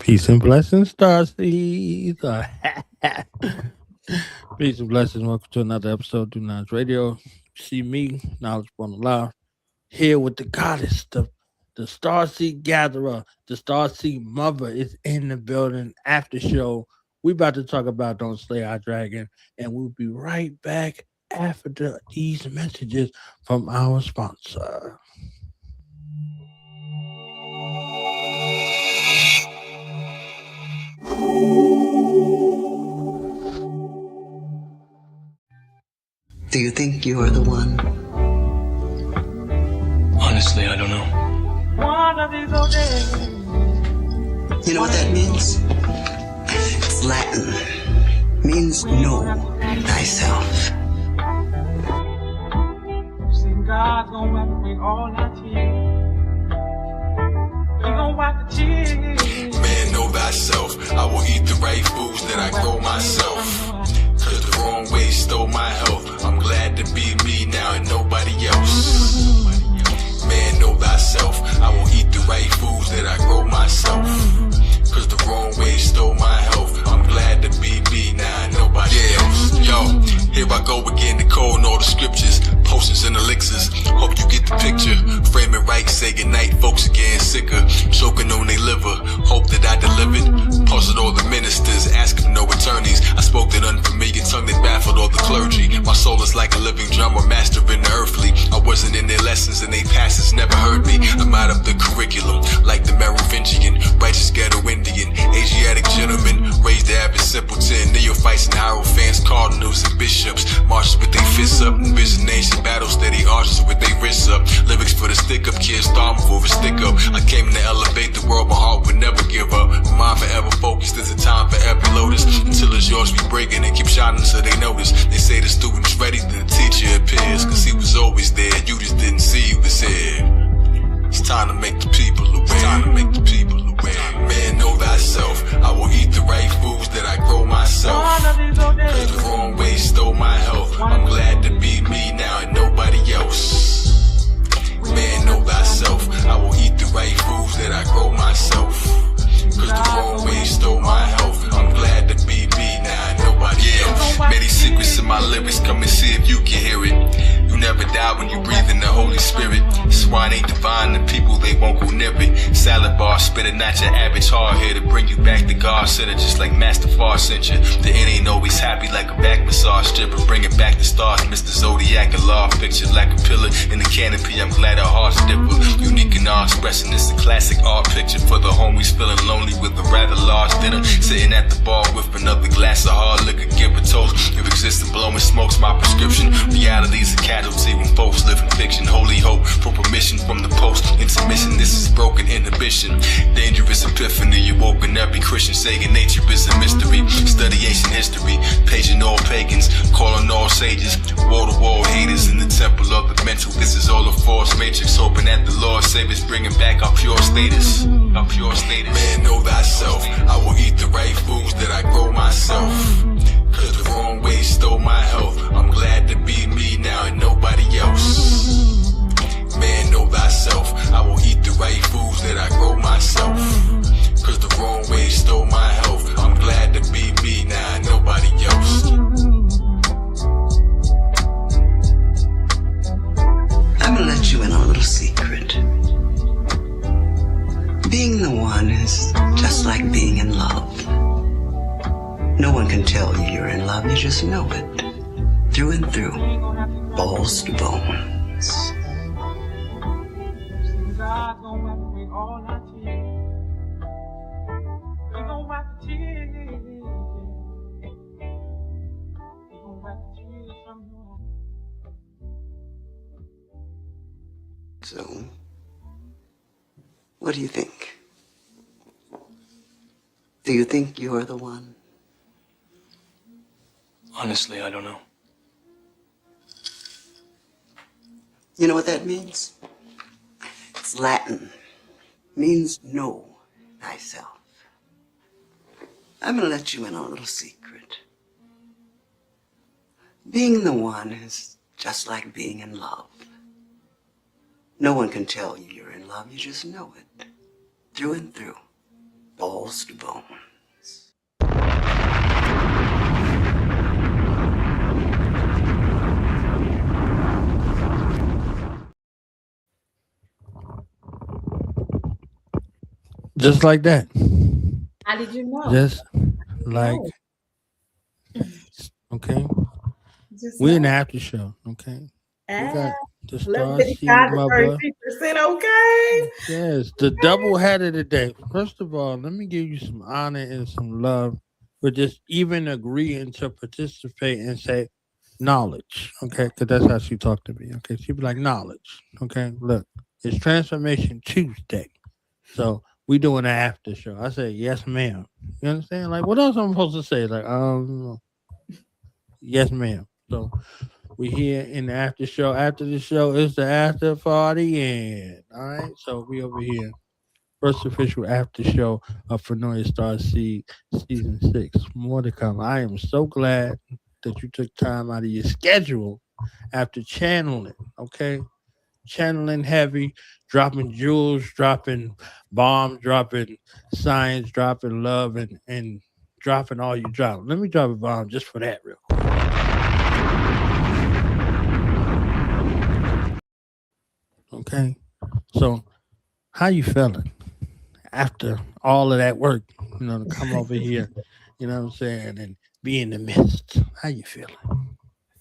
Peace and blessings, Starseed. Peace and blessings. Welcome to another episode of Do Nines Radio. See me, Knowledge Born Alive, here with the goddess, the Starseed Gatherer, the Starseed Mother is in the building. Aftershow. We about to talk about Don't Slay Our Dragon, and we'll be right back after these messages from our sponsor. Do you think you are the one? Honestly, I don't know. One of these old days. You know what that means? It's Latin. Means know thyself. See, God's gonna wipe away all our tears. He gonna wipe the tears. Man, know thyself. I will eat the right foods that I grow myself. Cause the wrong way stole my health. I'm glad to be me now and nobody else. Man, know thyself. I will eat the right foods that I grow myself. Cause the wrong way stole my health. I'm glad to be me now and nobody else. Yo, here I go again, decoding all the scriptures, potions and elixirs. Hope you get the picture. Frame it right, say goodnight. Folks are getting sicker, choking on their liver. Hope that I delivered. Puzzled all the ministers, asking no attorneys. I spoke that unfamiliar tongue that baffled all the clergy. My soul is like a living drummer, mastering the earthly. I wasn't in their lessons and they pastors never heard me. I'm out of the curriculum, like the Merovingian, righteous ghetto Indian, Asiatic gentleman, raised to average simpleton, neophytes and hierophants, cardinals and bishops, marches with their fists up, envision ancient battles, steady arches with their wrists up, lyrics for the stick up kids, Star Muva stick up. I came to elevate the world, my heart would never give up, my mind forever focused, there's a time for every lotus, until it's yours we breaking and keep shining so they notice. They say the student's ready, then the teacher appears, cause he was always there, you just didn't see he was here. It's time to make the people aware. It's time to make the people aware. Man, know thyself. I will eat the right foods that I grow myself. Cause the wrong way stole my health. I'm glad to be me now and nobody else. Man, know thyself. I will eat the right foods that I grow myself. Cause the wrong way stole my health. I'm glad to be me now and nobody else. Many secrets in my lyrics, come and see if you can hear it. You never die when you breathe in the Holy Spirit. Swine ain't divine, the people they won't go near it. Salad bar, spit it, not your average hard here to bring you back to God center, just like Master Far sent you. The end ain't always happy like a back massage stripper. Bring it back to stars, Mr. Zodiac and law picture like a pillar in the canopy. I'm glad our hearts differ. Unique and all expression, it's a classic art picture for the homies feeling lonely with a rather large dinner. Sitting at the bar with another glass of hard liquor, give a toast. If existence blowing smoke's my prescription. Reality's a casualty when folks live in fiction. Holy hope for permission from the post. Intermission, this is broken inhibition. Dangerous epiphany, you woken every Christian saying nature is a mystery. Study ancient history, paging all pagans, calling all sages, wall-to-wall haters in the temple of the mental. This is all a false matrix, hoping that the Lord save us, bringing back our pure status. Our pure status. Man, know thyself. I will eat the right foods that I grow myself. Cause the wrong way stole my health. I'm glad to be me now and nobody else. Man, know thyself. I will eat the right foods that I grow myself. Cause the wrong way stole my health. I'm glad to be me now and nobody else. I'm gonna let you in on a little secret. Being the one is just like being in love. No one can tell you you're in love, you just know it. Through and through, balls to bones. God's gonna wipe away all our tears. He gonna wipe the tears. He gonna wipe the tears from your eyes. So, what do you think? Do you think you're the one? Honestly, I don't know. You know what that means? It's Latin. Means know thyself. I'm gonna let you in on a little secret. Being the one is just like being in love. No one can tell you you're in love, you just know it. Through and through. Balls balls to bones. Just like that. How did you know? Just like, No. okay. Just We're in the know. after show, okay? We got the 11:55 Starseed to Mother. 33%. Okay. Yes, the double header today. First of all, let me give you some honor and some love for just even agreeing to participate and say knowledge, okay? Because that's how she talked to me, okay? She be like, knowledge, okay? Look, it's Transformation Tuesday. So we doing an after show. I say, yes, ma'am. You understand? Like, what else I'm supposed to say? Like, yes, ma'am. So we here in the after show. After the show is the after party, and all right. So we over here, first official after show of Pronoia Starseed season 6. More to come. I am so glad that you took time out of your schedule after channeling. Okay, channeling heavy, dropping jewels, dropping bombs, dropping science, dropping love, and dropping all you drop. Let me drop a bomb just for that, real quick. Okay, so how you feeling after all of that work? You know, to come over here, you know what I'm saying, and be in the midst. How you feeling?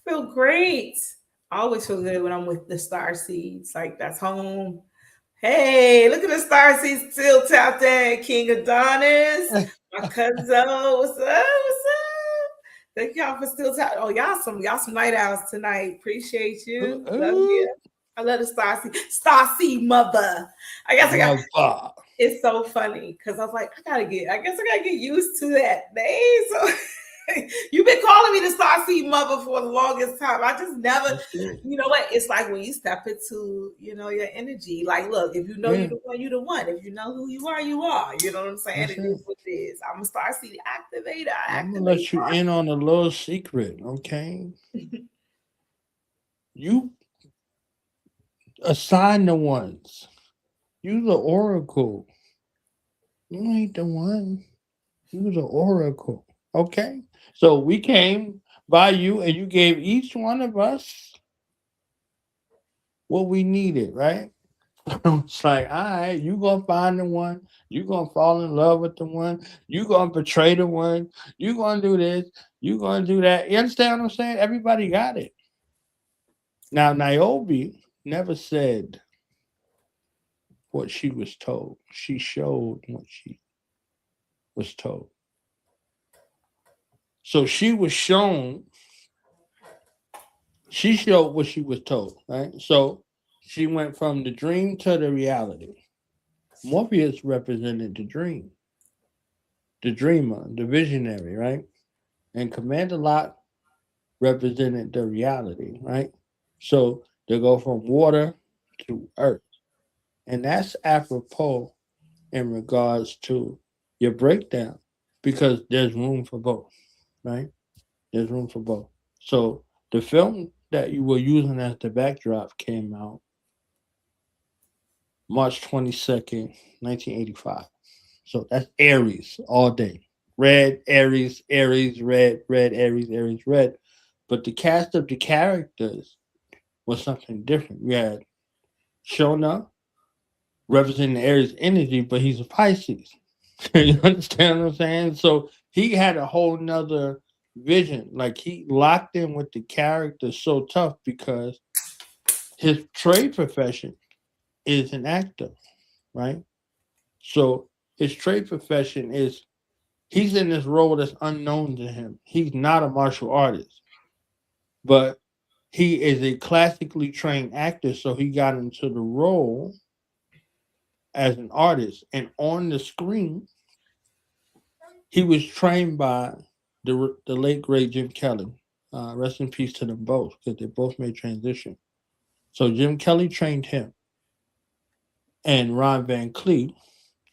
Feel great. I always feel good when I'm with the star seeds. Like that's home. Hey, look at the star seeds still tapped in. King Adonis, my cousin. What's up? What's up? Thank y'all for still tapping. Oh, y'all some night owls tonight. Appreciate you. Love you. I love the star seed mother. I guess I got. Mother. It's so funny because I was like, I guess I gotta get used to that name. So you've been calling me the Starseed Mother for the longest time. I just never, you know what? It's like when you step into, your energy. Like, look, if you know you're the one, you're the one. If you know who you are, you are. You know what I'm saying? It is what it is. I'm a Starseed activator. I'm gonna let you in on a little secret, okay? You assign the ones. You the oracle. You ain't the one. You the oracle. Okay? So we came by you and you gave each one of us what we needed, right? It's like, all right, you gonna find the one, you gonna fall in love with the one, you gonna betray the one, you gonna do this, you gonna do that. You understand what I'm saying? Everybody got it. Now Niobe never said what she was told. She showed what she was told. So she was shown, she showed what she was told, right? So she went from the dream to the reality. Morpheus represented the dream, the dreamer, the visionary, right? And Commander Locke represented the reality, right? So they go from water to earth. And that's apropos in regards to your breakdown because there's room for both, right? There's room for both. So the film that you were using as the backdrop came out March 22nd, 1985. So that's Aries all day. Red, Aries, Aries, red, red, Aries, Aries, red. But the cast of the characters was something different. We had Shona representing the Aries energy, but he's a Pisces. You understand what I'm saying? So he had a whole nother vision. Like he locked in with the character so tough because his trade profession is an actor, right? So his trade profession is he's in this role that's unknown to him. He's not a martial artist, but he is a classically trained actor. So he got into the role as an artist, and on the screen, he was trained by the late great Jim Kelly. Rest in peace to them both because they both made transition. So Jim Kelly trained him, and Ron Van Cleef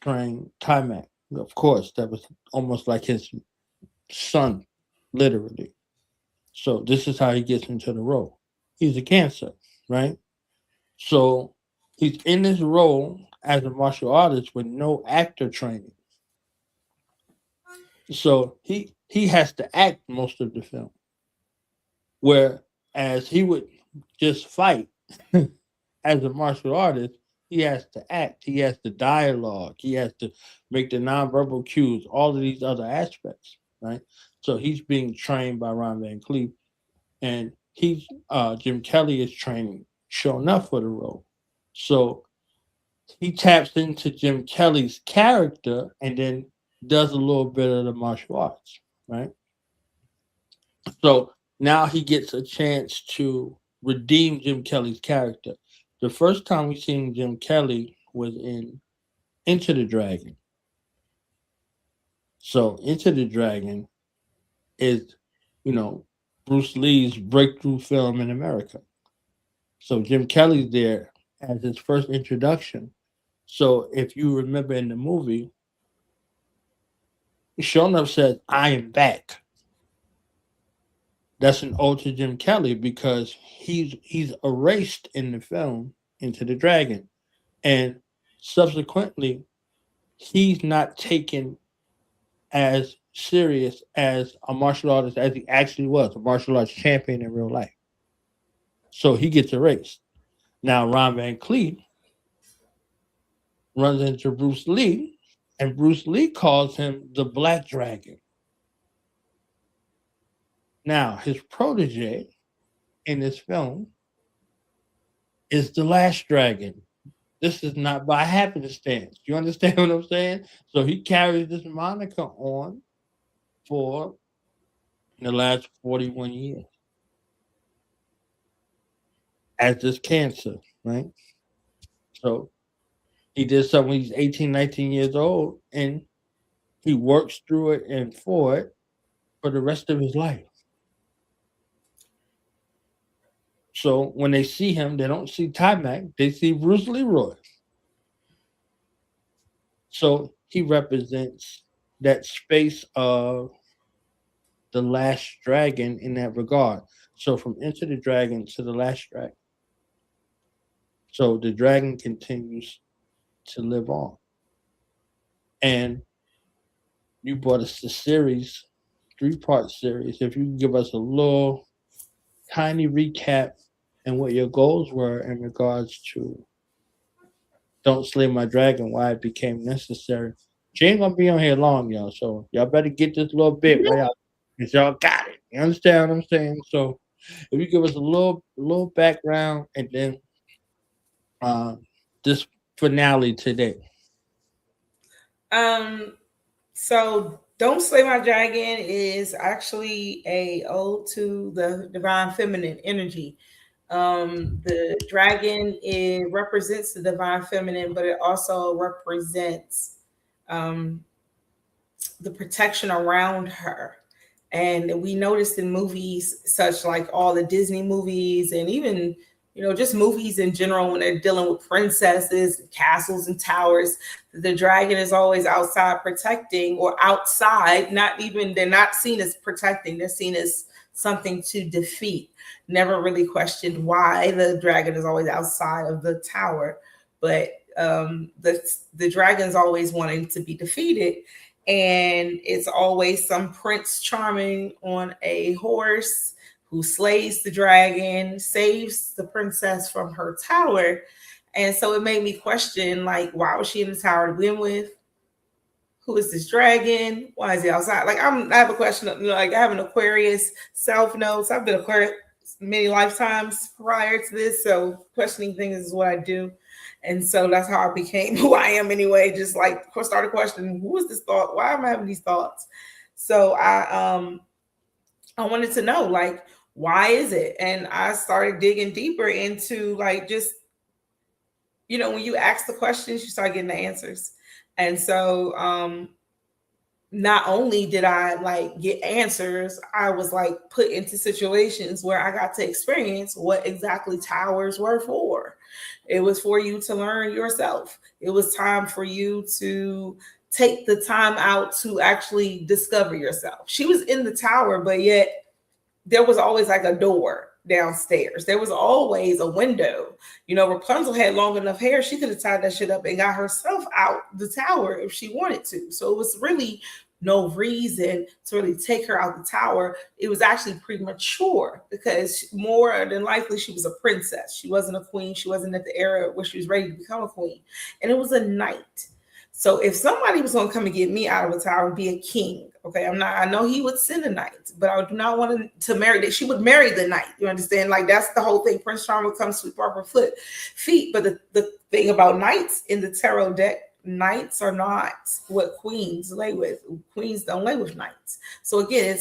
trained Timac. Of course, that was almost like his son, literally. So this is how he gets into the role. He's a Cancer, right? So he's in this role as a martial artist with no actor training. So he has to act most of the film, whereas he would just fight as a martial artist. He has to act. He has to dialogue. He has to make the nonverbal cues. All of these other aspects, right? So he's being trained by Ron Van Cleef, and he's Jim Kelly is training showing up for the role. So he taps into Jim Kelly's character and then does a little bit of the martial arts, right? So now he gets a chance to redeem Jim Kelly's character. The first time we seen Jim Kelly was in Into the Dragon. So Into the Dragon is, Bruce Lee's breakthrough film in America. So Jim Kelly's there as his first introduction. So if you remember in the movie, Shonuff says, "I am back." That's an ode to Jim Kelly because he's erased in the film Into the Dragon. And subsequently, he's not taken as serious as a martial artist as he actually was, a martial arts champion in real life. So he gets erased. Now Ron Van Cleef runs into Bruce Lee, and Bruce Lee calls him the Black Dragon. Now, his protege in this film is the Last Dragon. This is not by happenstance. You understand what I'm saying? So he carries this moniker on for the last 41 years as this cancer, right? So he did something when he's 18, 19 years old, and he works through it and for it for the rest of his life. So when they see him, they don't see Timac, they see Bruce Leroy. So he represents that space of the Last Dragon in that regard. So from Into the Dragon to the Last Dragon. So the dragon continues to live on. And you brought us the series, 3-part series. If you can give us a little tiny recap and what your goals were in regards to Don't Slay My Dragon, why it became necessary. She ain't gonna be on here long, y'all. So y'all better get this little bit right out, because y'all got it. You understand what I'm saying? So if you give us a little background and then this finale today. So Don't Slay My Dragon is actually a ode to the divine feminine energy. The dragon, it represents the divine feminine, but it also represents the protection around her. And we noticed in movies such like all the Disney movies and even, just movies in general, when they're dealing with princesses, castles and towers, the dragon is always outside protecting, or outside, they're not seen as protecting, they're seen as something to defeat. Never really questioned why the dragon is always outside of the tower, but the dragon's always wanting to be defeated. And it's always some Prince Charming on a horse who slays the dragon, saves the princess from her tower. And so it made me question, like, why was she in the tower to begin with? Who is this dragon? Why is he outside? Like, I have a question. Like, I have an Aquarius self notes. I've been Aquarius many lifetimes prior to this, so questioning things is what I do. And so that's how I became who I am anyway. Just like started questioning, who is this thought? Why am I having these thoughts? So I wanted to know, like, why is it? And I started digging deeper into, like, just, when you ask the questions, you start getting the answers. And so not only did I like get answers, I was like put into situations where I got to experience what exactly towers were for. It was for you to learn yourself. It was time for you to take the time out to actually discover yourself. She was in the tower, but yet there was always like a door downstairs. There was always a window. Rapunzel had long enough hair. She could have tied that shit up and got herself out the tower if she wanted to. So it was really no reason to really take her out the tower. It was actually premature because more than likely she was a princess. She wasn't a queen. She wasn't at the era where she was ready to become a queen. And it was a knight. So if somebody was going to come and get me out of a tower and be a king, okay, I know he would send a knight, but I do not want to marry that. She would marry the knight. You understand? Like, that's the whole thing. Prince Charming would come sweep off her feet. But the thing about knights in the tarot deck, knights are not what queens lay with. Queens don't lay with knights. So again,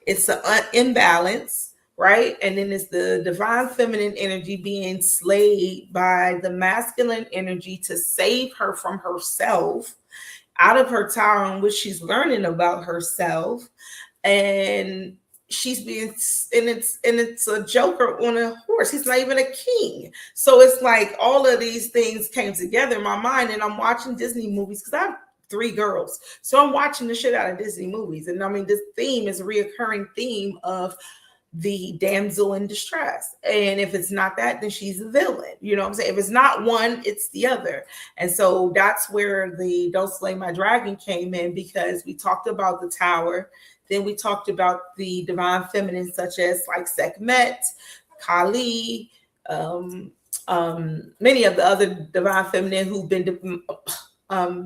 it's an imbalance. Right. And then it's the divine feminine energy being slayed by the masculine energy to save her from herself, out of her tower in which she's learning about herself. And she's being, and it's a joker on a horse. He's not even a king. So it's like all of these things came together in my mind. And I'm watching Disney movies because I have 3 girls. So I'm watching the shit out of Disney movies. And I mean, this theme is a reoccurring theme of the damsel in distress. And if it's not that, then she's a villain. You know what I'm saying? If it's not one, it's the other. And so that's where the Don't Slay My Dragon came in, because we talked about the tower. Then we talked about the divine feminine, such as like Sekhmet, Kali, many of the other divine feminine who've been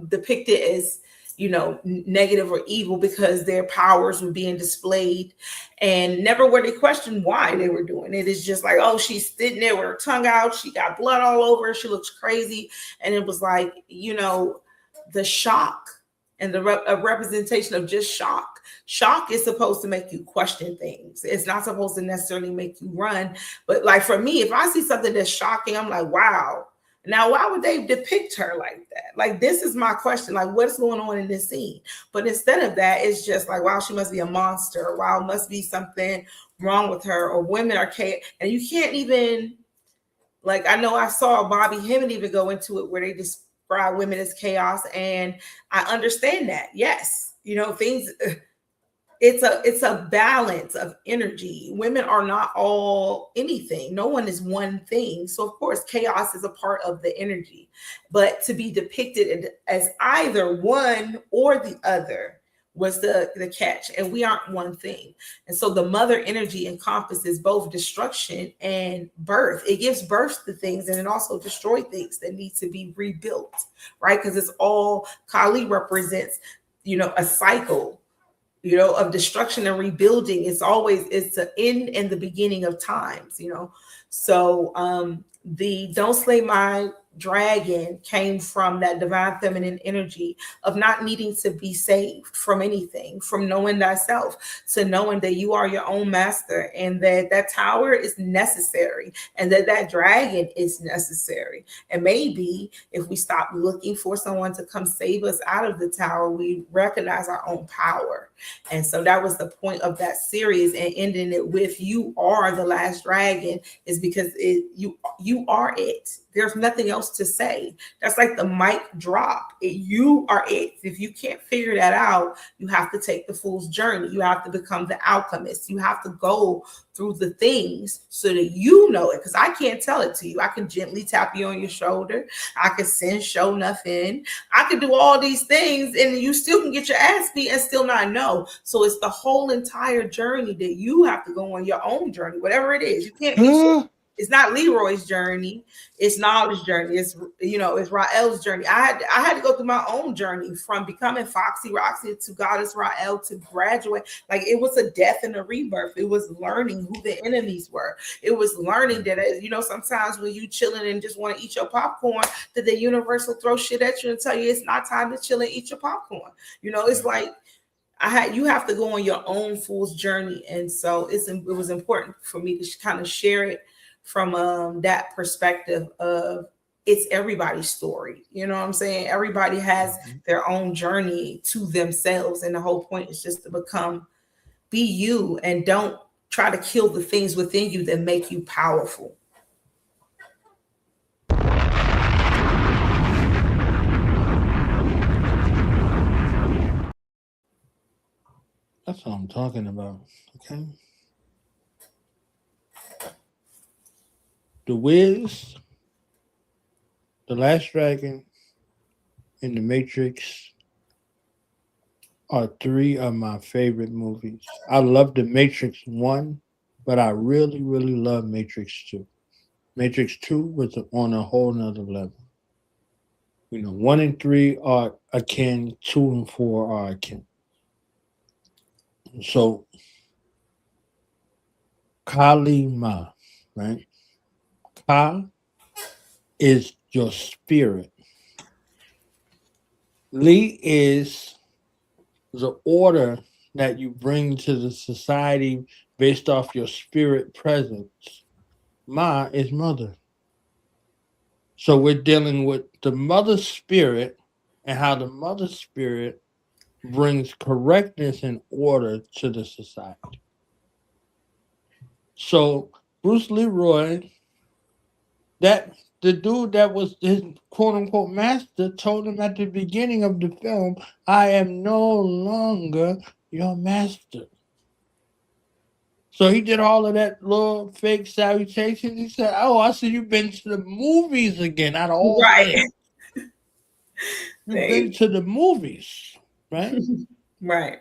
depicted as, you know, negative or evil because their powers were being displayed, and never were they questioned why they were doing it. It's just like, oh, she's sitting there with her tongue out. She got blood all over her. She looks crazy. And it was like, you know, the shock and the representation of just shock. Shock is supposed to make you question things. It's not supposed to necessarily make you run. But like for me, if I see something that's shocking, I'm like, wow. Now, why would they depict her like that? Like, this is my question. Like, what's going on in this scene? But instead of that, it's just like, wow, she must be a monster. Or, wow, must be something wrong with her. Or women are chaos. And you can't even, like, I know I saw Bobby Hemming even go into it where they describe women as chaos. And I understand that. Yes. You know, things... It's a balance of energy. Women are not all anything. No one is one thing. So of course, chaos is a part of the energy, but to be depicted as either one or the other was the catch. And we aren't one thing. And so the mother energy encompasses both destruction and birth. It gives birth to things, and it also destroys things that need to be rebuilt, right? Because it's all, Kali represents, you know, a cycle, you know, of destruction and rebuilding. It's the end and the beginning of times, you know. So the Don't Slay My Dragon came from that divine feminine energy of not needing to be saved from anything, from knowing thyself to knowing that you are your own master, and that tower is necessary, and that dragon is necessary. And maybe if we stop looking for someone to come save us out of the tower, we recognize our own power. And so that was the point of that series, and ending it with "You are the last dragon" is because you are it. There's nothing else to say. That's like the mic drop. You are it. If you can't figure that out, you have to take the fool's journey. You have to become the alchemist. You have to go through the things so that you know it. Because I can't tell it to you. I can gently tap you on your shoulder. I can send show enough in. I can do all these things, and you still can get your ass beat and still not know. So it's the whole entire journey that you have to go on your own journey, whatever it is. You can't be it's not Leroy's journey. It's Knowledge's journey. It's, you know, it's Ra-El's journey. I had to go through my own journey from becoming Foxy Roxy to Goddess Ra-El to graduate. Like, it was a death and a rebirth. It was learning who the enemies were. It was learning that, you know, sometimes when you chilling and just want to eat your popcorn, that the universe will throw shit at you and tell you it's not time to chill and eat your popcorn. You know, it's like, you have to go on your own fool's journey. And so it was important for me to kind of share it from that perspective of it's everybody's story. You know what I'm saying? Everybody has their own journey to themselves. And the whole point is just to be you, and don't try to kill the things within you that make you powerful. That's what I'm talking about. Okay. The Wiz, The Last Dragon, and The Matrix are three of my favorite movies. I love The Matrix 1, but I really, really love Matrix 2. Matrix 2 was on a whole nother level. 1 and 3 are akin, 2 and 4 are akin. So, Kali Ma, right? Ka is your spirit. Li is the order that you bring to the society based off your spirit presence. Ma is mother. So we're dealing with the mother spirit and how the mother spirit brings correctness and order to the society. So Bruce Leroy, that the dude that was his quote unquote master, told him at the beginning of the film, I am no longer your master. So he did all of that little fake salutation. He said, oh, I see you've been to the movies again, out of all Right. things. You've been to the movies, right? Right.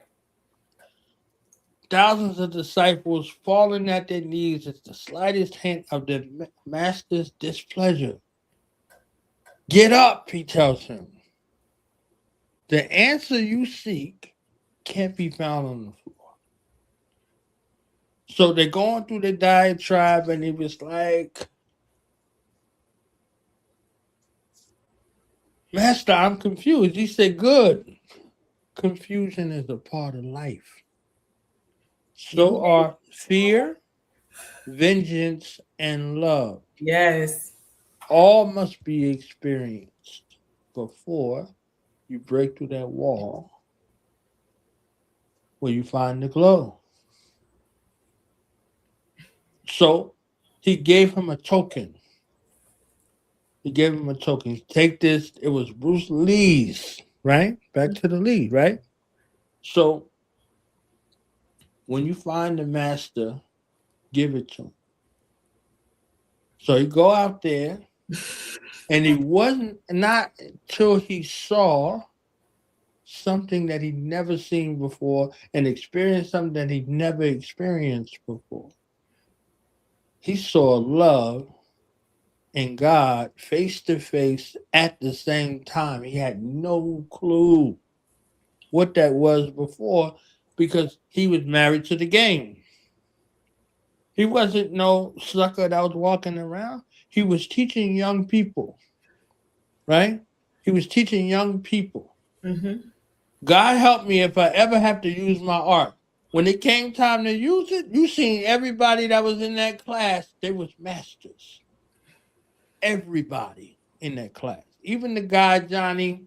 Thousands of disciples falling at their knees at the slightest hint of the master's displeasure. Get up, he tells him. The answer you seek can't be found on the floor. So they're going through the diatribe, and he was like, Master, I'm confused. He said, good. Confusion is a part of life. So are fear, vengeance, and love. Yes. All must be experienced before you break through that wall where you find the glow. So he gave him a token. Take this. It was Bruce Lee's, right? Back to the Lee, right? So when you find the master, give it to him. So he go out there, and he wasn't not until he saw something that he'd never seen before and experienced something that he'd never experienced before. He saw love and God face to face at the same time. He had no clue what that was before because he was married to the game. He wasn't no sucker that was walking around. He was teaching young people, right? He was teaching young people. Mm-hmm. God help me if I ever have to use my art. When it came time to use it, you seen everybody that was in that class, they was masters. Everybody in that class. Even the guy, Johnny,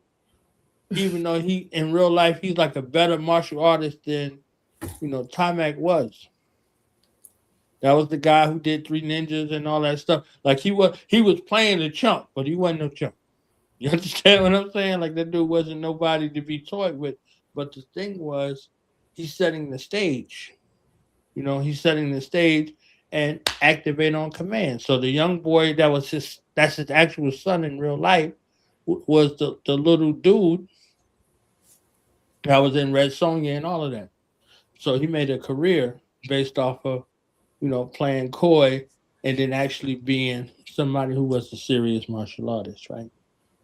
even though he, in real life, he's like a better martial artist than, Timac was. That was the guy who did Three Ninjas and all that stuff. Like he was playing a chump, but he wasn't no chump. You understand what I'm saying? Like that dude wasn't nobody to be toyed with. But the thing was, he's setting the stage. He's setting the stage and activate on command. So the young boy that's his actual son in real life was the little dude that was in Red Sonja and all of that. So he made a career based off of, playing coy and then actually being somebody who was a serious martial artist, right?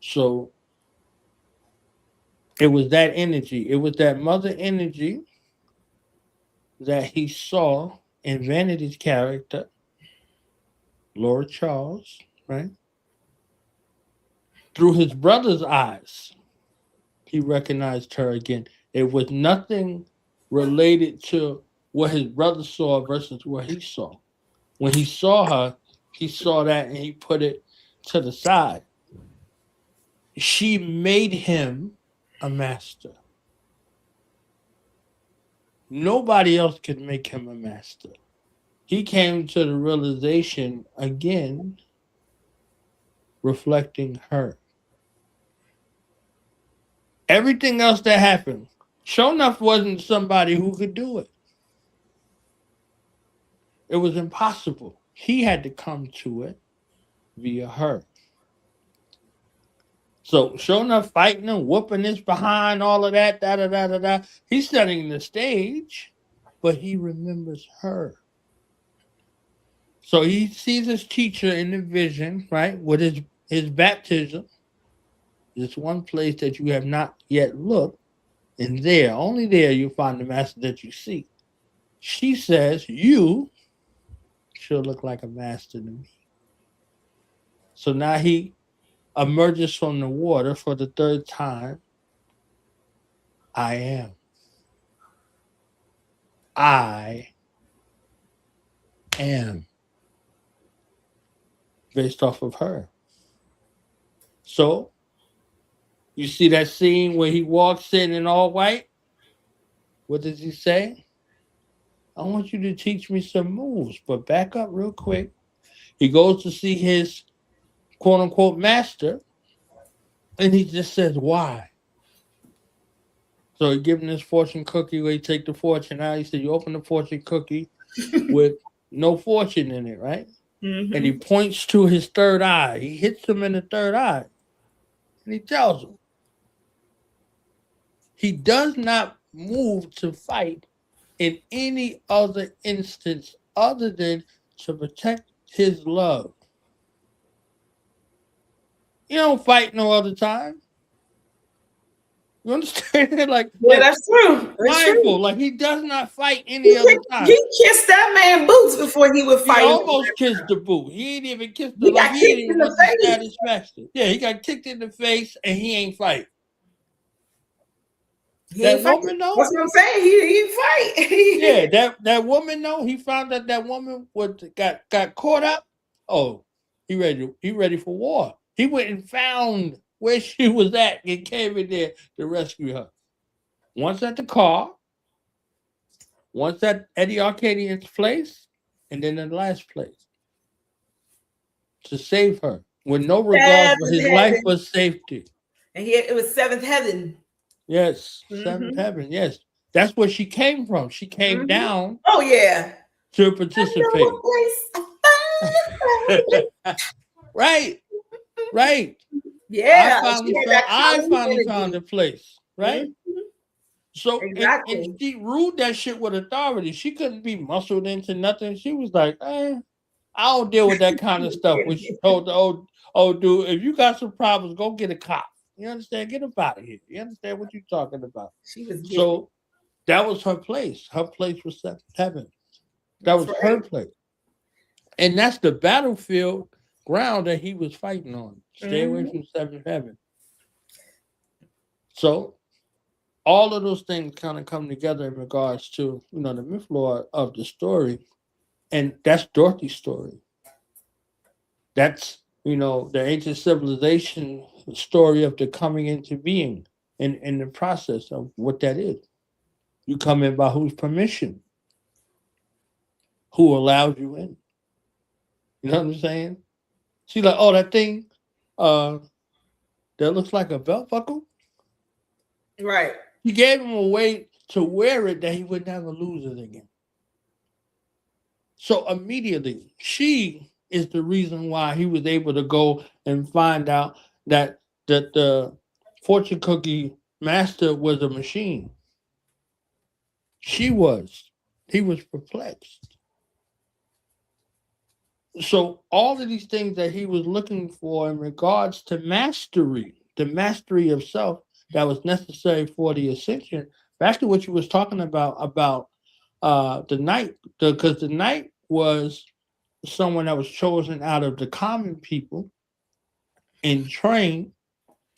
So it was that energy. It was that mother energy that he saw in Vanity's character, Lord Charles, right? Through his brother's eyes, he recognized her again. It was nothing related to what his brother saw versus what he saw. When he saw her, he saw that and he put it to the side. She made him a master. Nobody else could make him a master. He came to the realization again, reflecting her. Everything else that happened, sure enough, wasn't somebody who could do it. It was impossible. He had to come to it via her. So sure enough, fighting him, whooping his behind, all of that, da da da da da. He's setting the stage, but he remembers her. So he sees his teacher in the vision, right, with his baptism. This one place that you have not yet looked, and there, only there, you find the master that you seek. She says, "You sure look like a master to me." So now he emerges from the water for the third time. I am. I am. Based off of her. So you see that scene where he walks in all white? What does he say? I want you to teach me some moves, but back up real quick. He goes to see his quote unquote master, and he just says, why? So he gives him this fortune cookie where he take the fortune out. He said, you open the fortune cookie with no fortune in it, right? Mm-hmm. And he points to his third eye. He hits him in the third eye. And he tells him, he does not move to fight in any other instance other than to protect his love. You don't fight no other time. You understand? like that's true. That's mindful. true. Like he does not fight any other time. He kissed that man boots before he would fight. He almost kissed the boot. He ain't even kissed the He got kicked in the face. satisfaction. Yeah, he got kicked in the face and he ain't fight. That woman though. That's what I'm saying. He fight. Yeah, that woman though. He found that woman got caught up. Oh, he ready for war. He went and found where she was at and came in there to rescue her. Once at the car, once at Eddie Arcadian's place, and then in the last place to save her with no regard for his life or safety. And it was seventh heaven. Yes, seventh heaven. Yes, that's where she came from. She came down. Oh yeah, to participate. Right. Yeah, I finally found a place. Right. So exactly. and she ruled that shit with authority. She couldn't be muscled into nothing. She was like, I don't deal with that kind of stuff. When she told the old dude, if you got some problems, go get a cop. You understand? Get up out of here. You understand what you're talking about? So that was her place. Her place was seventh heaven. That was her place. And that's the battlefield ground that he was fighting on. Stay away from seventh heaven. So all of those things kind of come together in regards to, the myth lore of the story. And that's Dorothy's story. That's, the ancient civilization story of the coming into being in the process of what that is. You come in by whose permission? Who allows you in? You know what I'm saying? She's like, oh, that thing that looks like a belt buckle? Right. He gave him a way to wear it that he would never lose it again. So immediately, she is the reason why he was able to go and find out that the fortune cookie master was a machine. He was perplexed. So all of these things that he was looking for in regards to mastery, the mastery of self that was necessary for the ascension, back to what you was talking about the knight, because the knight was someone that was chosen out of the common people and trained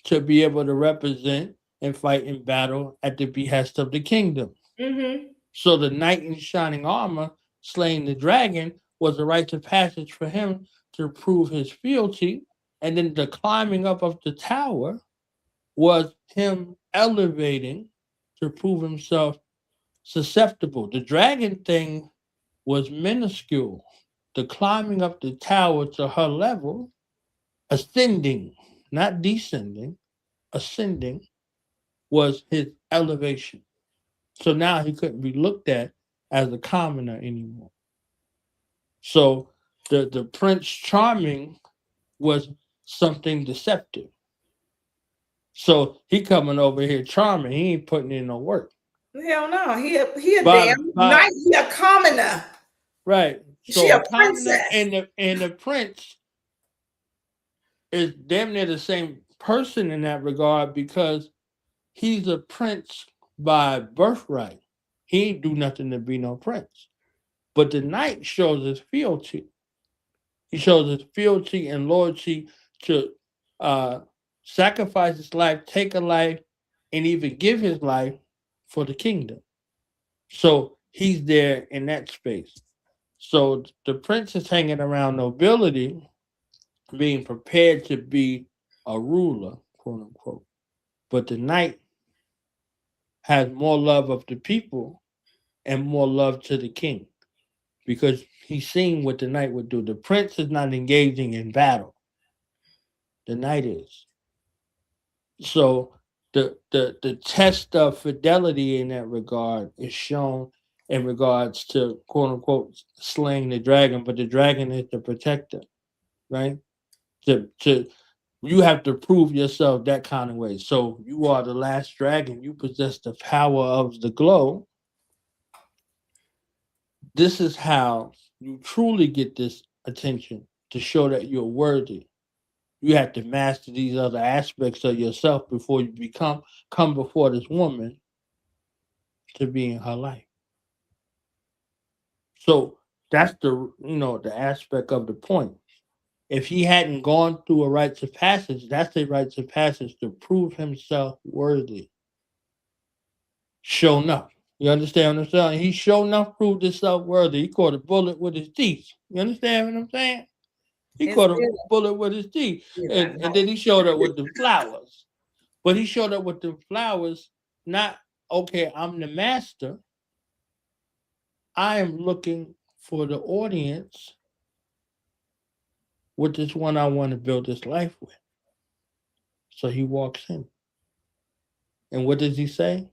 to be able to represent and fight in battle at the behest of the kingdom. So the knight in shining armor slaying the dragon was a rite of passage for him to prove his fealty. And then the climbing up of the tower was him elevating to prove himself susceptible. The dragon thing was minuscule. The climbing up the tower to her level, ascending, not descending, ascending, was his elevation. So now he couldn't be looked at as a commoner anymore. So the Prince Charming was something deceptive. So he coming over here charming. He ain't putting in no work. Hell no. He a By, damn by, knight. He a commoner. right. She So a a commoner princess. and the prince is damn near the same person in that regard because he's a prince by birthright. He ain't do nothing to be no prince. But the knight shows his fealty. He shows his fealty and loyalty to uh, sacrifice his life, take a life, and even give his life for the kingdom. So he's there in that space. So the prince is hanging around nobility, being prepared to be a ruler, quote unquote. But the knight has more love of the people and more love to the king because he's seen what the knight would do. The prince is not engaging in battle. The knight is. So the test of fidelity in that regard is shown in regards to quote unquote slaying the dragon, but the dragon is the protector, right? To you have to prove yourself that kind of way. So you are the last dragon. You possess the power of the glow. This is how you truly get this attention to show that you're worthy. You have to master these other aspects of yourself before you come before this woman to be in her life. So that's the aspect of the point. If he hadn't gone through a rites of passage, that's a rites of passage to prove himself worthy. Show enough. You understand what I'm saying? He sure enough proved himself worthy. He caught a bullet with his teeth. You understand what I'm saying? He It's caught a good. bullet with his teeth. Yes, I And know. then he showed up with the flowers. But he showed up with the flowers, not, okay, I'm the master. I am looking for the audience with this one I want to build this life with. So he walks in. And what does he say?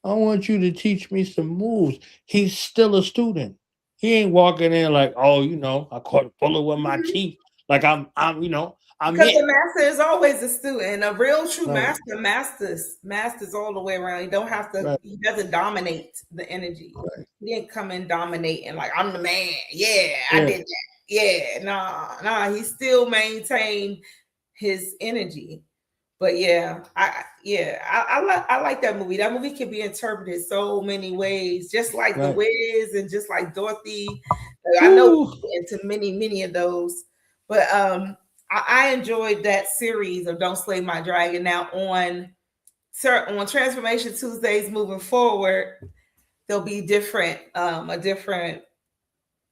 I want you to teach me some moves. He's still a student. He ain't walking in like, oh, I caught a bullet with my teeth. Like I'm I'm Because it. the master is always a student. A real true Right. masters all the way around. He don't have to, Right. he doesn't dominate the energy. Right. He didn't come and dominate and like, I'm the man. Yeah, I Yeah. did that. Yeah, nah. He still maintained his energy. But yeah, I like that movie. That movie can be interpreted so many ways, just like The Right. Wiz and just like Dorothy. I know Woo. into many of those, but I enjoyed that series of Don't Slay My Dragon. Now on Transformation Tuesdays moving forward, there'll be a different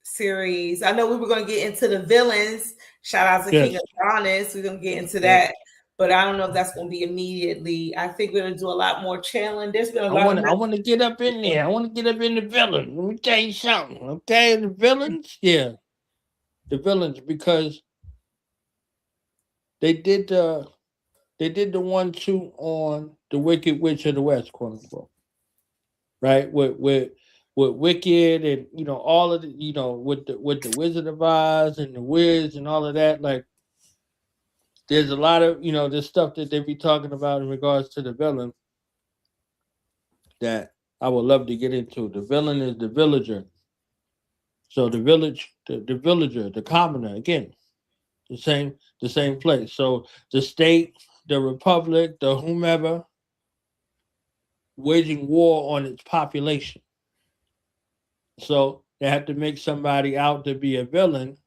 series. I know we were going to get into the villains. Shout out to Yes. King Adonis. We're going to get into Yes. that. But I don't know if that's going to be immediately. I think we're going to do a lot more channeling. There's been a lot I want to get up in there. I want to get up in the villain. Let me tell you something. Okay, the villains, yeah, the villains because they did the 1-2 on the Wicked Witch of the West, quote unquote, right? With Wicked and all of the with the Wizard of Oz and the Wiz and all of that. Like, there's a lot of this stuff that they be talking about in regards to the villain that I would love to get into. The villain is the villager. So the villager, the commoner, again, the same place. So the state, the republic, the whomever, waging war on its population. So they have to make somebody out to be a villain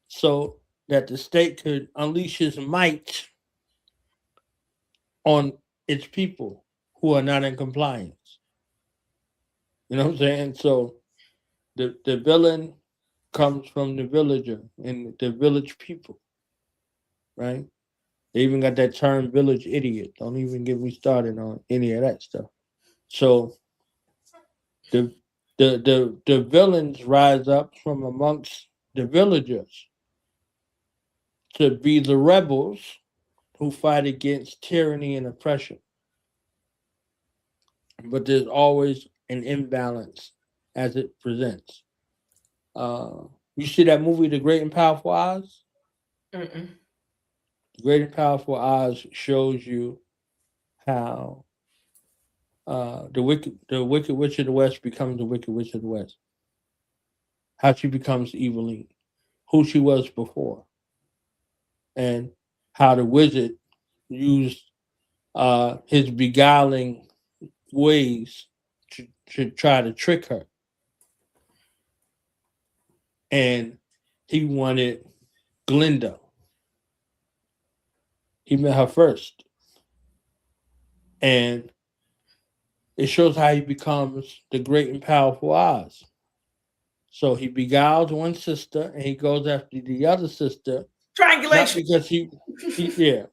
so that the state could unleash his might on its people who are not in compliance. You know what I'm saying? So the villain comes from the villager and the village people, right? They even got that term village idiot. Don't even get me started on any of that stuff. So the the villains rise up from amongst the villagers to be the rebels who fight against tyranny and oppression. But there's always an imbalance as it presents. You see that movie, The Great and Powerful Oz? Mm-mm. The Great and Powerful Oz shows you how the wicked witch of the West becomes the wicked witch of the West. How she becomes Eveline, who she was before, and how the wizard used his beguiling ways to try to trick her. And he wanted Glinda. He met her first. And it shows how he becomes the great and powerful Oz. So he beguiles one sister and he goes after the other sister. Triangulation. Not because yeah.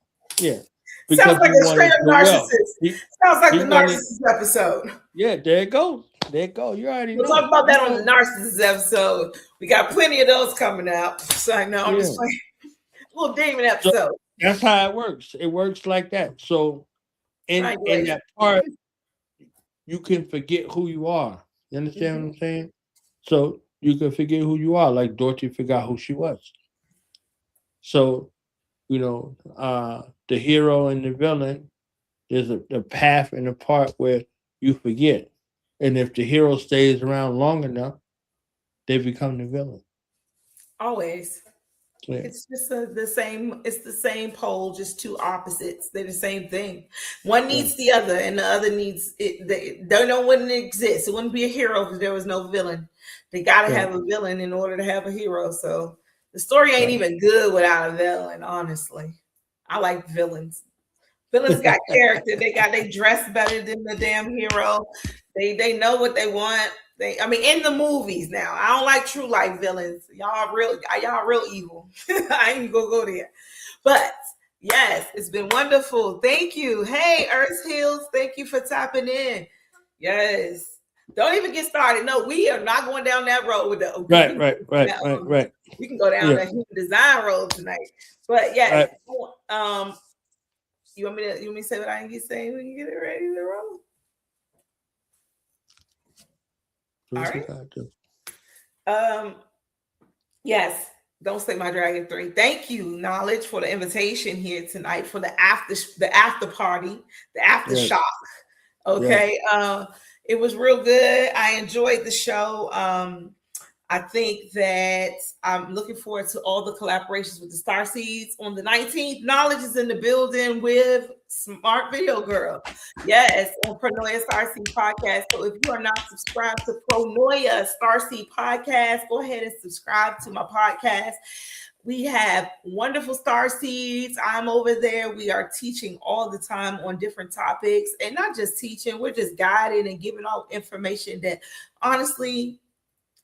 Sounds like he a straight up wanted narcissist. Sounds like the narcissist episode. Yeah, there it goes. There it goes. You already know. We'll talk about that on the narcissist episode. We got plenty of those coming out. So I know I'm just like a little demon episode. So that's how it works. It works like that. So in that part, you can forget who you are. You understand what I'm saying? So you can forget who you are, like Dorothy forgot who she was. So, the hero and the villain, there's a path and a part where you forget. And if the hero stays around long enough, they become the villain. Always. Yeah. It's just the same pole, just two opposites. They're the same thing. One needs the other, and the other needs it. They don't know when it exists. It wouldn't be a hero if there was no villain. They gotta have a villain in order to have a hero. So the story ain't even good without a villain, honestly. I like villains. Villains got character. They dress better than the damn hero. They know what they want. In the movies now. I don't like true life villains. Y'all real evil. I ain't gonna go there. But yes, it's been wonderful. Thank you. Hey, Earth Hills, thank you for tapping in. Yes. Don't even get started. No, we are not going down that road with the Right. We can go down the human design road tonight. But yes, you want me to say what I can get saying? We can get it ready to roll. All right. Yes. Don't Slay My Dragon 3. Thank you, Knowledge, for the invitation here tonight for the after party, the aftershock. Okay. It was real good. I enjoyed the show. I think that I'm looking forward to all the collaborations with the Starseeds on the 19th. Knowledge is in the building with Smart Video Girl. Yes, on Pronoia Starseed Podcast. So if you are not subscribed to Pronoia Starseed Podcast, go ahead and subscribe to my podcast. We have wonderful Starseeds. I'm over there. We are teaching all the time on different topics, and not just teaching. We're just guiding and giving out information that honestly,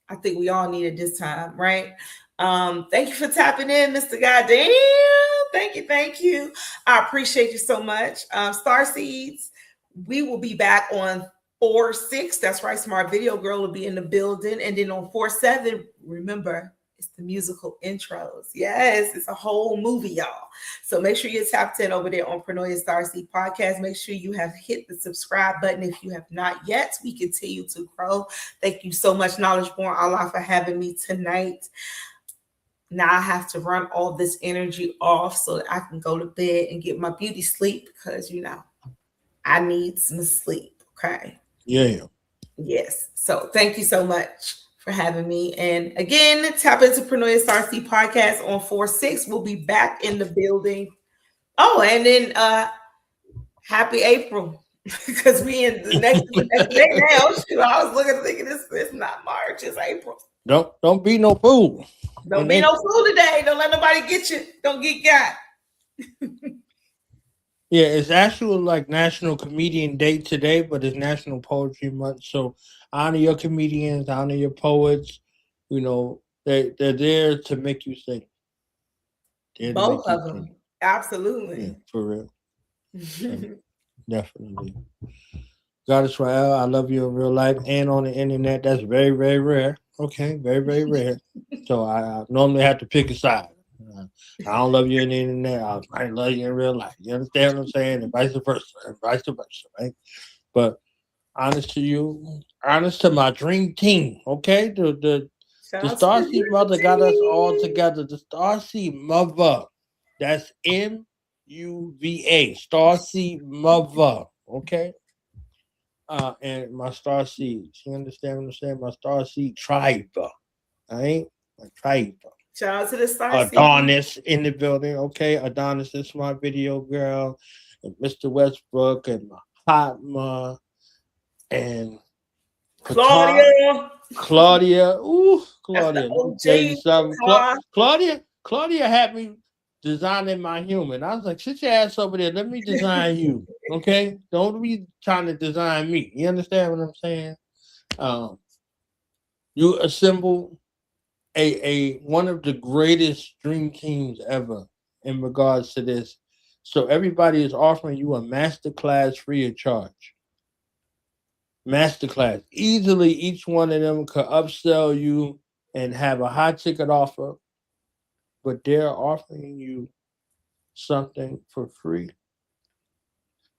I think we all need at this time, right? Thank you for tapping in, Mr. Goddamn. Thank you. I appreciate you so much. Starseeds, we will be back on 4/6. That's right. Smart Video Girl will be in the building. And then on 4/7, remember, it's the musical intros. Yes, it's a whole movie, y'all. So make sure you're tapped in over there on Pronoia Starseed Podcast. Make sure you have hit the subscribe button if you have not yet. We continue to grow. Thank you so much, Knowledge Born Allah, for having me tonight. Now I have to run all this energy off so that I can go to bed and get my beauty sleep because, I need some sleep. Okay. Yeah. Yes. So thank you so much for having me. And again, tap into Pronoia Starseed Podcast on 4/6. We'll be back in the building. Oh, and then happy April. Because we in the next day now. I was thinking it's not March, it's April. Don't be no fool. Don't be no fool today. Don't let nobody get you. Don't get got. Yeah, it's actual National Comedian Day today, but it's National Poetry Month. So honor your comedians, honor your poets. They're there to make you sing. Both of them. Sing. Absolutely. Yeah, for real. Definitely. Goddess Ra-El, I love you in real life and on the internet. That's very, very rare. Okay, very, very rare. So I normally have to pick a side. I don't love you in the internet. I love you in real life. You understand what I'm saying? And vice versa, right? But honest to you, honest to my dream team, okay? The Starseed Mother got us all together. The Starseed Mother, that's MOTHER. Muva, Starseed Mother. Okay. And my Starseeds. You understand what I'm saying? My Starseed tribe. Alright? My tribe. Shout out to the Starseed. Adonis in the building. Okay. Adonis is my video girl. And Mr. Westbrook and my Fatma and Claudia. Ooh, Claudia. Let me tell you something. Claudia had me designing my human. I was like, sit your ass over there. Let me design you. Okay? Don't be trying to design me. You understand what I'm saying? You assemble a one of the greatest dream teams ever in regards to this. So everybody is offering you a masterclass free of charge. Masterclass. Easily, each one of them could upsell you and have a high ticket offer, but they're offering you something for free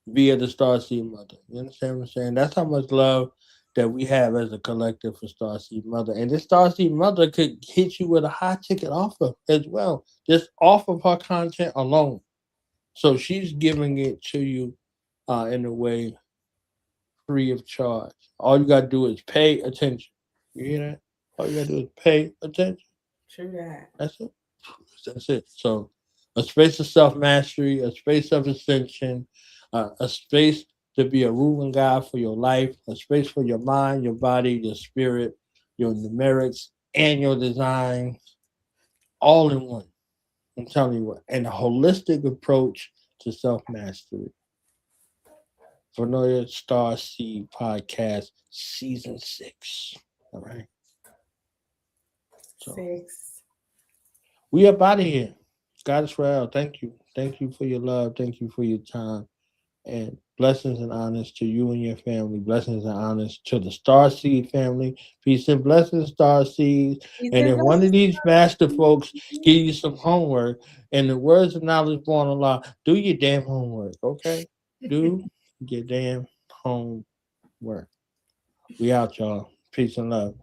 via the Starseed Mother. You understand what I'm saying? That's how much love that we have as a collective for Starseed Mother. And this Starseed Mother could hit you with a high ticket offer as well, just off of her content alone. So she's giving it to you in a way free of charge. All you got to do is pay attention. You hear that? All you got to do is pay attention. True that. That's it. That's it. So a space of self-mastery, a space of ascension, a space to be a ruling God for your life, a space for your mind, your body, your spirit, your numerics, and your design, all in one. I'm telling you what. And a holistic approach to self-mastery. Pronoia Starseed Podcast, Season 6. All right. So, 6. we up out of here. Goddess Ra-El, thank you. Thank you for your love. Thank you for your time. And blessings and honors to you and your family. Blessings and honors to the Starseed family. Peace and blessings, Starseed. And if one of these master folks give you some homework, in the words of Knowledge Born Allah, do your damn homework, okay? Do your damn homework. We out, y'all. Peace and love.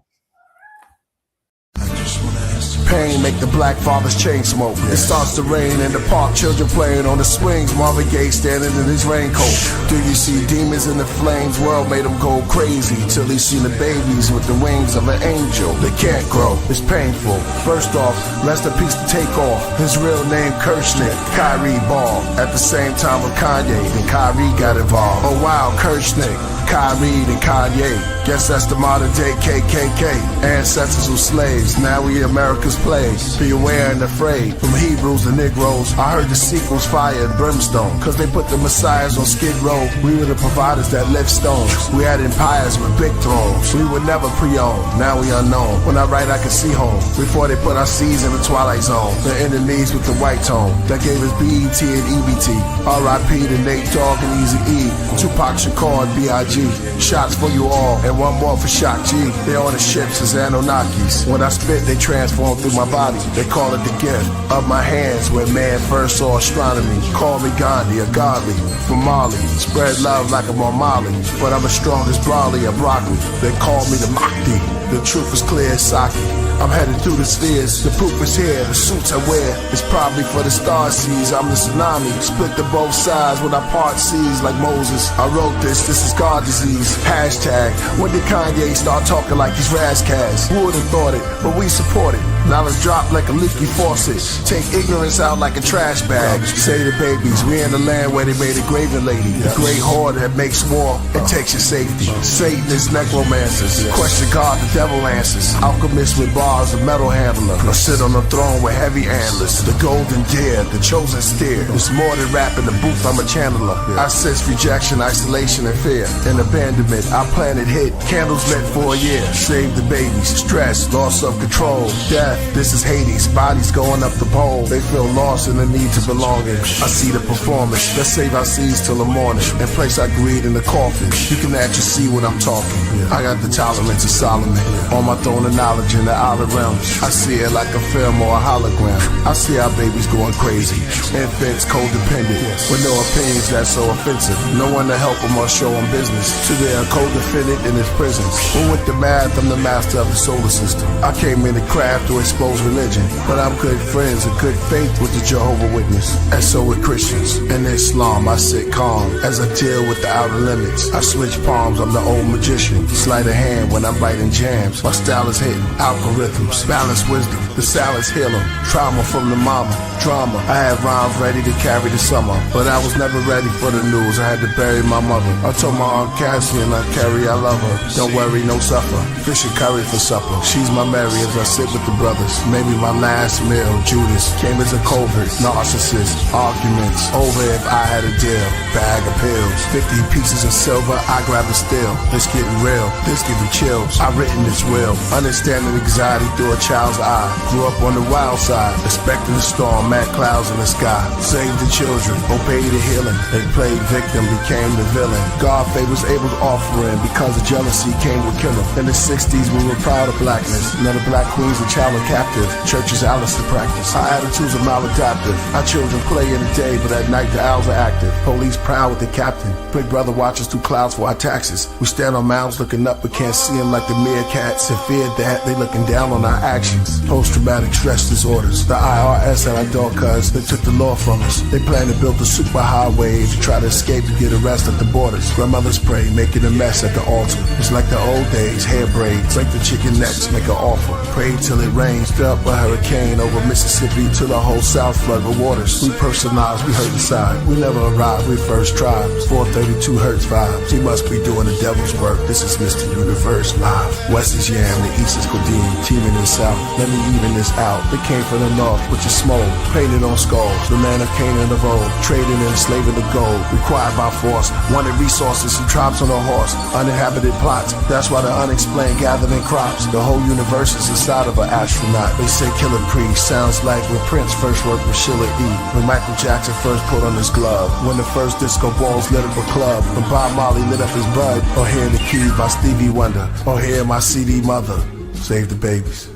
Pain make the black father's chain smoke. It starts to rain in the park, children playing on the swings. Marvin Gaye standing in his raincoat. Do you see demons in the flames? World made them go crazy till he seen the babies with the wings of an angel. They can't grow, it's painful. First off, rest in peace to Takeoff. His real name Kirchnick, Kyrie Ball. At the same time with Kanye, then Kyrie got involved. Oh wow, Kirchnick, Kyrie, then Kanye. Guess that's the modern day KKK. Ancestors were slaves, now we America's plagues. Be aware and afraid. From Hebrews to Negroes, I heard the sequels fire and brimstone. Cause they put the messiahs on Skid Row. We were the providers that lift stones. We had empires with big thrones. We were never pre-owned, now we unknown. When I write I can see home. Before they put our seeds in the twilight zone. The enemies with the white tone. That gave us BET and EBT. R.I.P. to Nate Dogg and Eazy-E. Tupac Shakur and B.I.G. Shots for you all. And one more for Shock G. They on the ships as Anunnakis. When I spit, they transform through my body. They call it the gift of my hands where man first saw astronomy. Call me Gandhi, a godly from Mali. Spread love like I'm on Molly. But I'm as strong as broccoli or broccoli. They call me the Mahdi. The truth is clear as sake. I'm headed through the spheres, the proof is here, the suits I wear is probably for the star seas. I'm the tsunami, split to both sides when I part seas like Moses. I wrote this is God disease. Hashtag, when did Kanye start talking like he's Razzcast? Who would've thought it, but we support it. Knowledge drop like a leaky faucet. Take ignorance out like a trash bag. Say the babies, we in the land where they made a graven lady. The great horde that makes war, it takes your safety. Satanists, necromancers, question God, the devil answers. Alchemists with bars, a metal handler. I sit on the throne with heavy antlers. The golden deer, the chosen steer. It's more than rap in the booth, I'm a channeler. I sense rejection, isolation, and fear. And abandonment, I planted hit. Candles lit for a year. Save the babies, stress, loss of control, death. This is Hades, bodies going up the pole. They feel lost in the need to belonging. I see the performance, let's save our seeds till the morning. And place our greed in the coffin. You can actually see what I'm talking. I got the tolerance of Solomon. On my throne of knowledge in the island other realms. I see it like a film or a hologram. I see our babies going crazy. Infants codependent, with no opinions that's so offensive. No one to help them or show them business. So they are codependent in his prisons. But with the math, I'm the master of the solar system. I came in to craft to expose religion. But I'm good friends and good faith with the Jehovah Witness. And so with Christians. In Islam, I sit calm as I deal with the outer limits. I switch palms, I'm the old magician. Sleight of hand when I'm biting jams. My style is hitting algorithms. Balance wisdom, the salads heal them. Trauma from the mama, drama. I had rhymes ready to carry the summer, but I was never ready for the news. I had to bury my mother. I told my Aunt Cassie and Aunt Carrie I love her. Don't worry, no suffer. Fish and curry for supper. She's my Mary as I sit with the brothers. Maybe my last meal, Judas, came as a covert, narcissist. Arguments over if I had a deal. Bag of pills, 50 pieces of silver, I grab a steel. It's getting real, this give me chills. I written this will, understanding anxiety through a child's eye. Grew up on the wild side, expecting the storm, mad clouds in the sky. Saved the children, obeyed the healing. They played victim, became the villain. God favors Abel's offering because of jealousy came with killing. In the 60s we were proud of blackness. None of black queens and child are captive. Churches Alice to practice. Our attitudes are maladaptive. Our children play in the day, but at night the owls are active. Police proud with the captain. Big brother watches through clouds for our taxes. We stand on mounds looking up but can't see them like the meerkats. And fear that they looking down on our actions. Post-traumatic stress disorders. The IRS and our dog cuz they took the law from us. They plan to build a superhighway to try to escape and get arrested at the borders. Grandmothers pray, making a mess at the altar. It's like the old days, hair braids. Break the chicken necks, make an offer. Pray till it rains. Felt a hurricane over Mississippi till the whole South flood with waters. We personalized, we hurt inside. We never arrived, we first tried. 432 Hertz vibes. He must be doing the devil's work. This is Mr. Universe live. West is Yam, the East is Codeine. Teaming in South, let me even this out. They came from the North, which is smoke. Painted on skulls, the land of Canaan of old. Trading and enslaving the gold. Required by force. Wanted resources, some tribes on a horse. Uninhabited plots, that's why the unexplained gathered in crops. The whole universe is inside of an astronaut. They say Killer Priest sounds like when Prince first worked with Sheila E. When Michael Jackson first put on his glove. When the first disco balls lit up a club. When Bob Marley lit up his bud. Or Hear the Keys by Stevie Wonder. Or Hear My CD Mother. Save the babies.